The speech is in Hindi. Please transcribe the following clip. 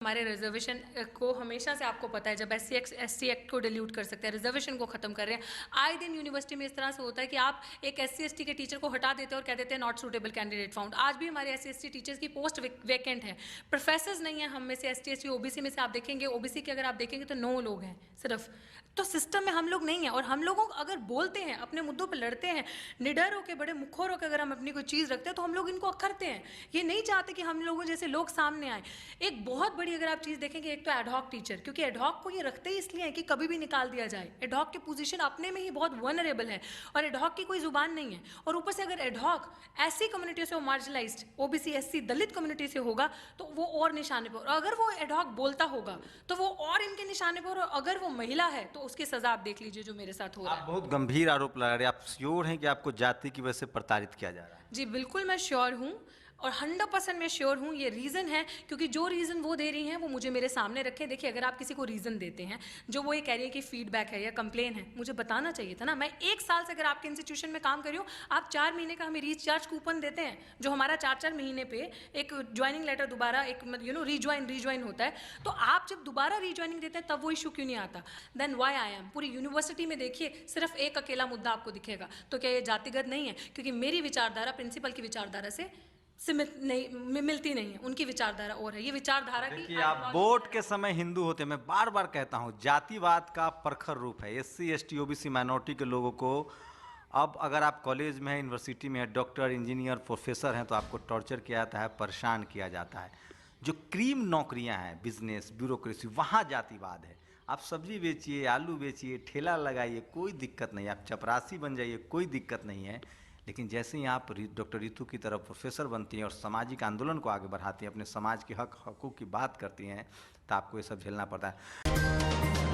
हमारे रिजर्वेशन को हमेशा से आपको पता है, जब SC एक्ट को डिल्यूट कर सकते हैं, रिजर्वेशन को खत्म कर रहे हैं। आए दिन यूनिवर्सिटी में इस तरह से होता है कि आप एक SC/ST के टीचर को हटा देते हैं और कह देते हैं नॉट सूटेबल कैंडिडेट फाउंड। आज भी हमारे SC/ST टीचर्स की पोस्ट वैकेंट है, प्रोफेसर्स नहीं है हम में से। ST/ST OBC में से आप देखेंगे, OBC के अगर आप देखेंगे तो 9 लोग हैं सिर्फ। तो सिस्टम में हम लोग नहीं है, और हम लोगों को अगर बोलते हैं, अपने मुद्दों पर लड़ते हैं, निडर होकर, बड़े मुखर होकर अगर हम अपनी कोई चीज़ रखते हैं तो हम लोग इनको अखरते हैं। ये नहीं चाहते कि हम लोगों जैसे लोग सामने आए। एक बहुत बड़ी अगर आप चीज़ देखेंगे, एक तो एडहॉक टीचर, क्योंकि एडहॉक को ये रखते ही इसलिए है कि कभी भी निकाल दिया जाए। एडहॉक की पोजीशन अपने में ही बहुत वनरेबल है और एडहॉक की कोई जुबान नहीं है। और ऊपर से अगर एडहॉक ऐसी कम्युनिटी से, मार्जिनलाइज्ड OBC SC दलित कम्युनिटी से होगा तो वो और निशाने पर, और अगर वो एडहॉक बोलता होगा तो वो और इनके निशाने पर, और अगर वो महिला है तो उसकी सजा आप देख लीजिए जो मेरे साथ हो रहा है। आप बहुत गंभीर आरोप लगा रहे हैं। आप श्योर हैं कि आपको जाति की वजह से प्रताड़ित किया जा रहा है? जी बिल्कुल मैं श्योर हूँ, और 100% मैं श्योर हूँ। ये रीज़न है क्योंकि जो रीज़न वो दे रही हैं वो मुझे मेरे सामने रखे। देखिए, अगर आप किसी को रीज़न देते हैं जो वो ये कह रही है कि फीडबैक है या कंप्लेन है, मुझे बताना चाहिए था ना। मैं 1 साल से अगर आपके इंस्टीट्यूशन में काम कर रही हूँ, आप 4 महीने का हमें रिचार्ज कूपन देते हैं, जो हमारा 4-4 महीने पे एक ज्वाइनिंग लेटर दोबारा एक रीज्वाइन होता है। तो आप जब दोबारा रीज्वाइनिंग देते हैं तब वो इशू क्यों नहीं आता? Then why I am? पूरी यूनिवर्सिटी में देखिए सिर्फ एक अकेला मुद्दा आपको दिखेगा। तो क्या ये जातिगत नहीं है? क्योंकि मेरी विचारधारा प्रिंसिपल की विचारधारा से सीमित नहीं, मिलती नहीं है। उनकी विचारधारा और है, ये विचारधारा की। देखिए, आप वोट के समय हिंदू होते, मैं बार बार कहता हूं, जातिवाद का प्रखर रूप है। SC ST OBC माइनॉरिटी के लोगों को अब अगर आप कॉलेज में हैं, यूनिवर्सिटी में हैं, डॉक्टर, इंजीनियर, प्रोफेसर हैं, तो आपको टॉर्चर किया जाता है, परेशान किया जाता है। जो क्रीम नौकरियां हैं, बिजनेस, ब्यूरोक्रेसी, वहाँ जातिवाद है। आप सब्जी बेचिए, आलू बेचिए, ठेला लगाइए, कोई दिक्कत नहीं। आप चपरासी बन जाइए, कोई दिक्कत नहीं है। लेकिन जैसे ही आप डॉक्टर रितु की तरफ प्रोफेसर बनती हैं और सामाजिक आंदोलन को आगे बढ़ाती हैं, अपने समाज के हक हकूक़ की बात करती हैं, तो आपको ये सब झेलना पड़ता है।